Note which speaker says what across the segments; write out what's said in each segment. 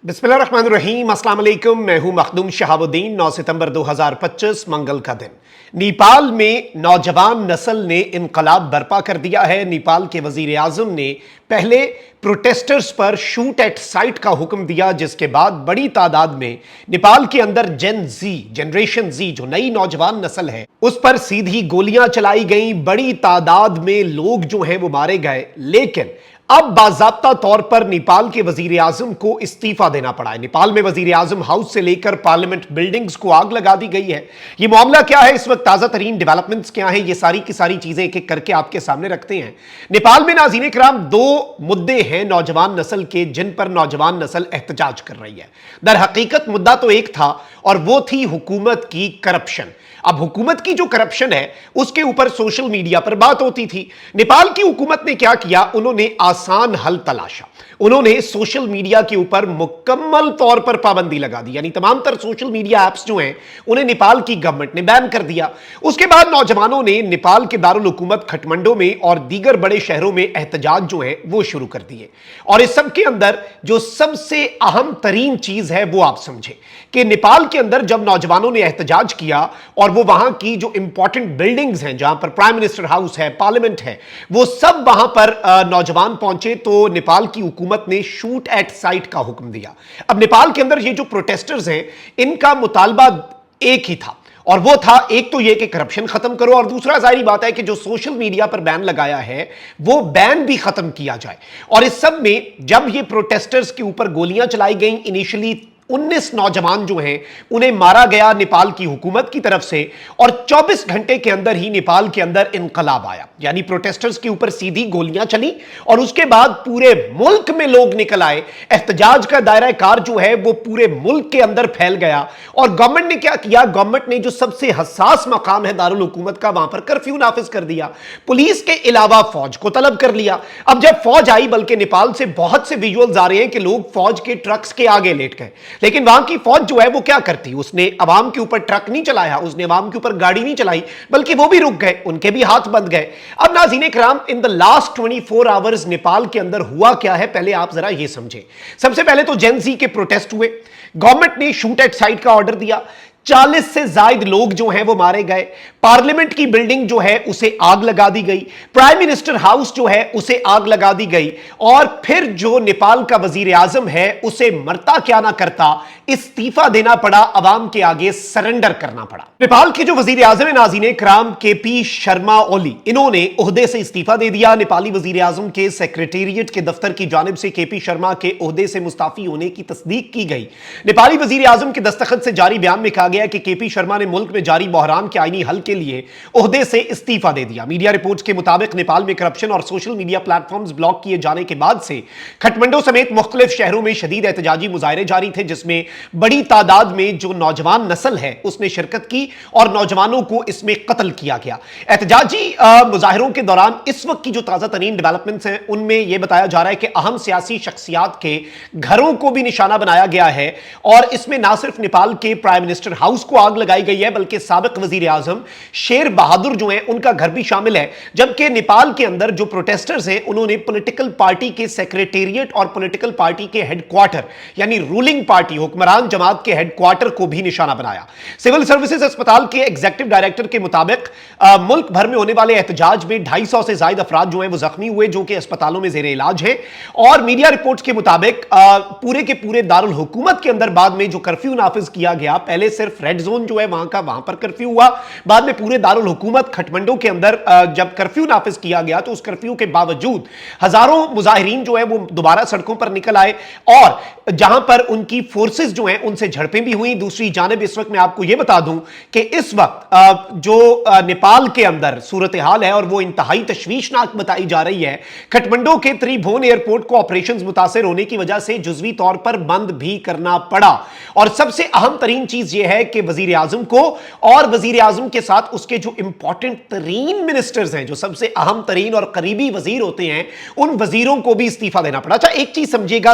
Speaker 1: बिस्मिल्लाहिर्रहमानिर्रहीम, अस्सलाम वालेकुम। मैं हूं मखदूम शहाबुद्दीन। 9 सितंबर 2025 मंगल का दिन। नेपाल में नौजवान नस्ल ने इनकलाब बर्पा कर दिया है। नेपाल के वजीर आजम ने पहले प्रोटेस्टर्स पर शूट एट साइट का हुक्म दिया, जिसके बाद बड़ी तादाद में नेपाल के अंदर जनरेशन जी जो नई नौजवान नस्ल है उस पर सीधी गोलियां चलाई गई। बड़ी तादाद में लोग जो हैं वो मारे गए, लेकिन अब बाज़ाब्ता तौर पर नेपाल के वजीर आजम को इस्तीफा देना पड़ा है। नेपाल में वजीर आजम हाउस से लेकर पार्लियामेंट बिल्डिंग्स को आग लगा दी गई है। यह मामला क्या है, इस वक्त ताजा तरीन डेवलपमेंट्स क्या है, ये सारी की सारी चीजें एक एक करके आपके सामने रखते हैं। नेपाल में नाज़रीन किराम दो मुद्दे हैं नौजवान नस्ल के, जिन पर नौजवान नस्ल एहतजाज कर रही है। दर हकीकत मुद्दा तो एक था और वो थी हुकूमत की करप्शन। अब हुकूमत की जो करप्शन है उसके ऊपर सोशल मीडिया पर बात होती थी। नेपाल की हुकूमत ने क्या किया, उन्होंने आसान हल तलाशा। उन्होंने सोशल मीडिया के ऊपर मुकम्मल तौर पर पाबंदी लगा दी, यानी तमाम तर सोशल मीडिया एप्स जो हैं उन्हें नेपाल की गवर्नमेंट ने बैन कर दिया। उसके बाद नौजवानों ने नेपाल के दारुल हुकूमत खटमंडो में और दीगर बड़े शहरों में एहतजाज जो है वो शुरू कर दिए। और इस सब के अंदर जो सबसे अहम तरीन चीज है वो आप समझे कि नेपाल के अंदर जब नौजवानों ने एहतजाज किया और वो वहां की जो इंपॉर्टेंट बिल्डिंग्स हैं जहां पर प्राइम मिनिस्टर हाउस है, पार्लियामेंट है, वो सब वहां पर नौजवान पहुंचे तो नेपाल की हुकूमत ने शूट एट साइट का हुक्म दिया। अब नेपाल के अंदर ये जो प्रोटेस्टर्स हैं इनका मुतालबा एक ही था, और वो था एक तो ये कि करप्शन खत्म करो, और दूसरा जाहिर बात है कि जो सोशल मीडिया पर बैन लगाया है वो बैन भी खत्म किया जाए। और इस सब में जब ये प्रोटेस्टर्स के ऊपर गोलियां चलाई गई, इनिशियली 19 नौजवान जो हैं उन्हें मारा गया नेपाल की हुकूमत की तरफ से, और 24 घंटे के अंदर ही नेपाल के अंदर इनकलाब आया, यानी प्रोटेस्टर्स के ऊपर सीधी गोलियां चली और उसके बाद पूरे मुल्क में लोग निकल आए। एहतजाज का दायरा कार जो है वो पूरे मुल्क के अंदर फैल गया। और गवर्नमेंट ने क्या किया, गवर्नमेंट ने जो सबसे हसास मकाम है दारुल हुकूमत का, वहां पर कर्फ्यू नाफिज कर दिया। पुलिस के अलावा फौज को तलब कर लिया। अब जब फौज आई, बल्कि नेपाल से बहुत से विजुअल्स आ रहे हैं कि लोग फौज के ट्रक्स के आगे लेट गए, लेकिन वहां की फौज जो है वो क्या करती, उसने अवाम के ऊपर ट्रक नहीं चलाया, उसने अवाम के ऊपर गाड़ी नहीं चलाई, बल्कि वो भी रुक गए, उनके भी हाथ बंद गए। अब नाज़रीन किराम, in the last 24 hours Nepal के अंदर हुआ क्या है, पहले आप जरा ये समझें। सबसे पहले तो जेन ज़ी के प्रोटेस्ट हुए, गवर्नमेंट ने शूट एट साइट का ऑर्डर दिया, 40 से ज्यादा लोग जो हैं वो मारे गए। पार्लियामेंट की बिल्डिंग जो है उसे आग लगा दी गई, प्राइम मिनिस्टर हाउस जो है उसे आग लगा दी गई, और फिर जो नेपाल का वजीर आजम है उसे मरता क्या ना करता इस्तीफा देना पड़ा, अवाम के आगे सरेंडर करना पड़ा। नेपाल के जो वजीर आजम है नाज़रीन किराम, केपी शर्मा ओली, इन्होंने ओहदे से इस्तीफा दे दिया। नेपाली वजीर आजम के सेक्रेटेरिएट के दफ्तर की जानिब से केपी शर्मा के ओहदे से मुस्ताफी होने की तस्दीक की गई। नेपाली वजीर आजम के दस्तखत से जारी बयान में कहा गया कि केपी शर्मा ने मुल्क में जारी बहरान के आईनी हल के लिए ओहदे से इस्तीफा दे दिया। मीडिया रिपोर्ट्स के मुताबिक नेपाल में करप्शन और सोशल मीडिया प्लेटफॉर्म्स ब्लॉक किए जाने के बाद से खटमंडो समेत मुख्तलिफ शहरों में शदीद एहतजाजी मुजाहरे जारी थे, जिसमें बड़ी तादाद में जो नौजवान नस्ल है उसने शिरकत की और नौजवानों को इसमें कत्ल किया गया। एहतजाजी मुजाहरों के दौरान इस वक्त की जो ताजा तरीन डेवलपमेंट्स हैं उनमें यह बताया जा रहा है कि अहम सियासी शख्सियात के घरों को भी निशाना बनाया गया है, और इसमें ना सिर्फ नेपाल के प्राइम मिनिस्टर हाउस को आग लगाई गई है, बल्कि साबिक वजीर आजम शेर बहादुर जो हैं उनका घर भी शामिल है। जबकि नेपाल के अंदर जो प्रोटेस्टर्स हैं उन्होंने पॉलिटिकल पार्टी के सेक्रेटेरिएट और पॉलिटिकल पार्टी के हेडक्वार्टर, यानी रूलिंग पार्टी हुक्मरान जमात के हेडक्वार्टर को भी निशाना बनाया। सिविल सर्विसेज अस्पताल के एग्जीक्यूटिव डायरेक्टर के मुताबिक मुल्क भर में होने वाले एहतजाज में 250 से ज्यादा अफराद जो हैं वो जख्मी हुए, जो कि अस्पतालों में जेरे इलाज हैं। और मीडिया रिपोर्ट्स के मुताबिक पूरे के पूरे दारुल हुकूमत के अंदर बाद में जो कर्फ्यू नाफिज किया गया, पहले सिर्फ रेड जोन जो है वहां पर कर्फ्यू हुआ, बाद में पूरे दारुल हुकूमत खटमंडो के अंदर जब कर्फ्यू नाफिज किया गया तो उस कर्फ्यू के बावजूद हजारों मुजाहिरीन जो है वो दोबारा सड़कों पर निकल आए, और जहां पर उनकी फोर्सेस जो हैं उनसे झड़पें भी हुई। दूसरी जानिब इस वक्त मैं आपको यह बता दूं कि इस वक्त जो नेपाल के अंदर सूरत हाल है और वो इंतहाई तशवीशनाक बताई जा रही है। खटमंडो के त्रिभुवन एयरपोर्ट को ऑपरेशंस मुतासर होने की वजह से जुजवी तौर पर बंद भी करना पड़ा, और सबसे अहम तरीन चीज यह है कि वजीर आजम को और वजीर आजम के साथ उसके जो इंपॉर्टेंट तरीन मिनिस्टर्स हैं, जो सबसे अहम तरीन और करीबी वजीर होते हैं, उन वजीरों को भी इस्तीफा देना पड़ा। अच्छा, एक चीज समझिएगा,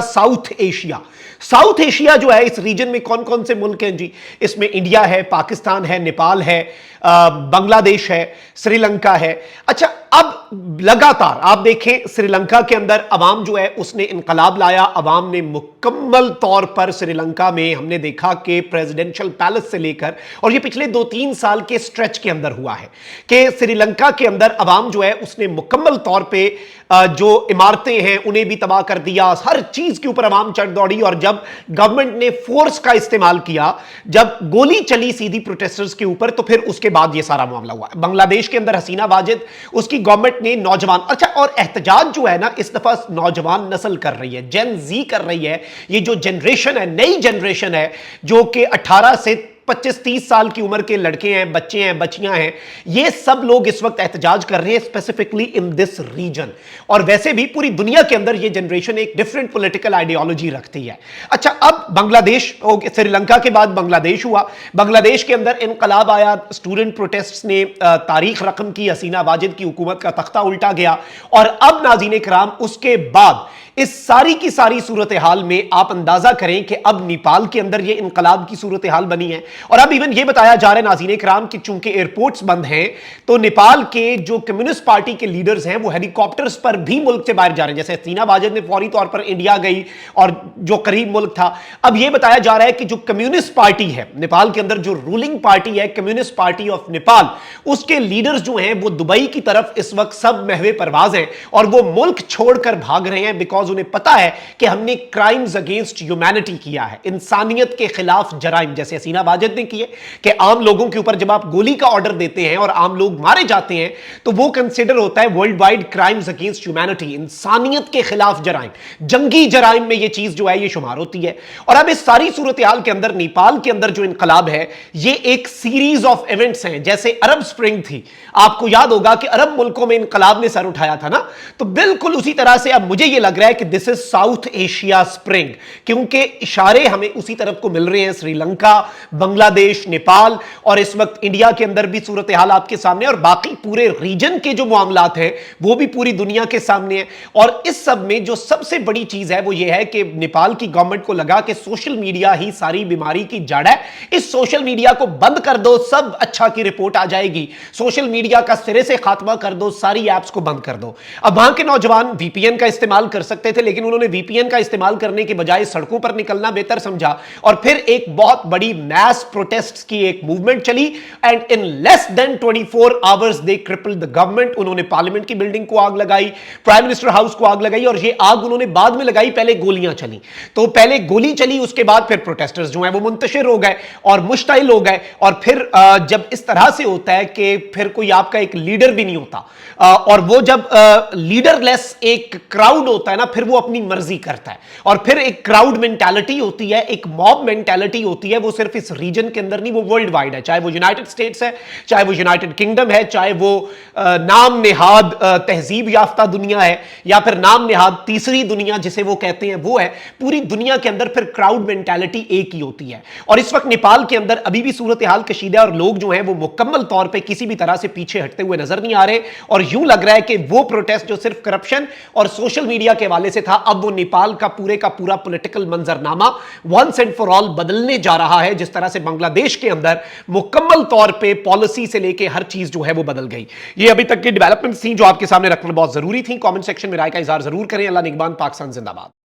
Speaker 1: साउथ एशिया जो है, इस रीजन में कौन कौन से मुल्क हैं जी? इसमें इंडिया है, पाकिस्तान है, नेपाल है, बांग्लादेश है, श्रीलंका है। अच्छा, अब लगातार आप देखें श्रीलंका के अंदर अवाम जो है उसने इनकलाब लाया, अवाम ने मुकम्मल तौर पर श्रीलंका में हमने देखा कि प्रेसिडेंशियल पैलेस से लेकर, और ये पिछले 2-3 साल के स्ट्रेच के अंदर हुआ है कि श्रीलंका के अंदर अवाम जो है उसने मुकम्मल तौर पे जो इमारतें हैं उन्हें भी तबाह कर दिया, हर चीज के ऊपर अवाम चढ़ दौड़ी। और जब गवर्नमेंट ने फोर्स का इस्तेमाल किया, जब गोली चली सीधी प्रोटेस्टर्स के ऊपर, तो फिर उसके बाद ये सारा मामला हुआ। बांग्लादेश के अंदर हसीना वाजिद, उसकी गवर्नमेंट ने नौजवान, अच्छा, और एहतजाज जो है ना इस दफा नौजवान नस्ल कर रही है, जेन जी कर रही है। ये जो जनरेशन है, नई जनरेशन है, जो कि 18 से 25-30 साल की उम्र के लड़के हैं, बच्चे हैं, बच्चियां हैं, ये सब लोग इस वक्त एहतजाज कर रहे हैं स्पेसिफिकली इन दिस रीजन। और वैसे भी पूरी दुनिया के अंदर ये जनरेशन एक डिफरेंट पॉलिटिकल आइडियोलॉजी रखती है। अच्छा, अब बांग्लादेश, श्रीलंका के बाद बांग्लादेश हुआ, बांग्लादेश के अंदर इनकलाब आया, स्टूडेंट प्रोटेस्ट ने तारीख रकम की, हसीना वाजिद की हुकूमत का तख्ता उल्टा गया। और अब नाज़रीन इकराम, उसके बाद इस सारी की सारी सूरत हाल में आप अंदाजा करें कि अब नेपाल के अंदर ये इनकलाब की सूरत हाल बनी है। और अब इवन ये बताया जा रहा है नाज़रीन इकराम कि चूंकि एयरपोर्ट्स बंद हैं, तो नेपाल के जो कम्युनिस्ट पार्टी के लीडर्स हैं वो हेलीकॉप्टर्स पर भी मुल्क से बाहर जा रहे हैं। जैसे हसीना वाजिद ने फौरी तौर पर इंडिया गई और जो करीब मुल्क था। अब यह बताया जा रहा है कि जो कम्युनिस्ट पार्टी है नेपाल के अंदर, जो रूलिंग पार्टी है कम्युनिस्ट पार्टी ऑफ नेपाल, उसके लीडर्स जो हैं वो दुबई की तरफ इस वक्त सब महवे परवाज हैं और वो मुल्क छोड़कर भाग रहे हैं, बिकॉज उन्हें पता है कि हमने क्राइम्स अगेंस्ट ह्यूमैनिटी किया है, इंसानियत के खिलाफ जराइम जैसे हसीना वाजिद ने किए कि आम लोगों के ऊपर जब आप गोली का ऑर्डर देते हैं और आम लोग मारे जाते हैं तो वो कंसिडर होता है world wide crimes against humanity, इंसानियत के खिलाफ जराइम, जंगी जराइम में ये चीज जो है ये शुमार होती है। और अब इस सारी सूरत हाल के अंदर नेपाल के अंदर जो इनकलाब है ये एक सीरीज ऑफ इवेंट्स हैं। जैसे अरब स्प्रिंग थी, आपको याद होगा कि अरब मुल्कों में इनकलाब ने सर उठाया था ना, तो बिल्कुल उसी तरह से अब मुझे ये लग रहा है कि this is south Asia spring, क्योंकि इशारे हमें उसी तरफ को मिल रहे हैं। श्रीलंका, बांग्लादेश, नेपाल और इस वक्त इंडिया के अंदर भी सूरत हाल आपके सामने, और बाकी पूरे रीजन के जो मामलात हैं वो भी पूरी दुनिया के सामने है। और इस सब में जो सबसे बड़ी चीज है वो ये है कि नेपाल की गवर्नमेंट को लगा कि सोशल मीडिया ही सारी बीमारी की जड़ है, इस सोशल मीडिया को बंद कर दो, सब अच्छा की रिपोर्ट आ जाएगी, सोशल मीडिया का सिरे से खात्मा कर दो, सारी एप्स को बंद कर दो। अब वहां के नौजवान वीपीएन का इस्तेमाल कर सकते थे, लेकिन उन्होंने वीपीएन का इस्तेमाल करने के बजाय सड़कों पर निकलना बेहतर समझा, और फिर एक बहुत बड़ी मैस प्रोटेस्ट की एक मूवमेंट चली, and in less than 24 hours they crippled the government. उन्होंने पार्लियामेंट की बिल्डिंग को आग लगाई, प्राइम मिनिस्टर हाउस को आग लगाई, और ये आग उन्होंने बाद में लगाई, पहले गोलियां चली। तो पहले गोली चली, उसके बाद फिर प्रोटेस्टर्स जो हैं वो मुंतशिर हो गए और मुश्ताइल हो गए। और फिर जब इस तरह से होता है कि फिर कोई आपका एक लीडर भी नहीं होता, और वो जब लीडरलेस एक क्राउड होता है ना, फिर वो अपनी मर्जी करता है। और फिर एक क्राउड मेंटालिटी होती है, एक मॉब मेंटालिटी होती है, वो सिर्फ इस रीजन के अंदर नहीं, वो वर्ल्ड वाइड है, चाहे वो यूनाइटेड स्टेट्स है, चाहे वो यूनाइटेड किंगडम है, चाहे वो नाम नेहाद तहजीब याफ्ता दुनिया है, या फिर नाम नेहाद तीसरी दुनिया जिसे वो कहते हैं वो है। पूरी दुनिया के अंदर फिर क्राउड मेंटालिटी एक ही होती है। और इस वक्त नेपाल के अंदर अभी भी सूरत हाल कशीदा है, और लोग जो हैं वो मुकम्मल तौर पर किसी भी तरह से पीछे हटते हुए नजर नहीं आ रहे। और यूं लग रहा है कि वो प्रोटेस्ट जो सिर्फ करप्शन और सोशल मीडिया के हवाले से था, अब वो नेपाल का पूरा पॉलिटिकल मंजरनामा वंस एंड फॉर ऑल बदलने जा रहा है। जिस तरह से बांग्लादेश के अंदर मुकम्मल तौर पे पॉलिसी से लेके हर चीज जो है वो बदल गई। ये अभी तक की डेवलपमेंट थी जो आपके सामने रखना बहुत जरूरी थी। कमेंट सेक्शन में राय का इजहार जरूर करें। अल्लाह निगहबान, पाकिस्तान जिंदाबाद।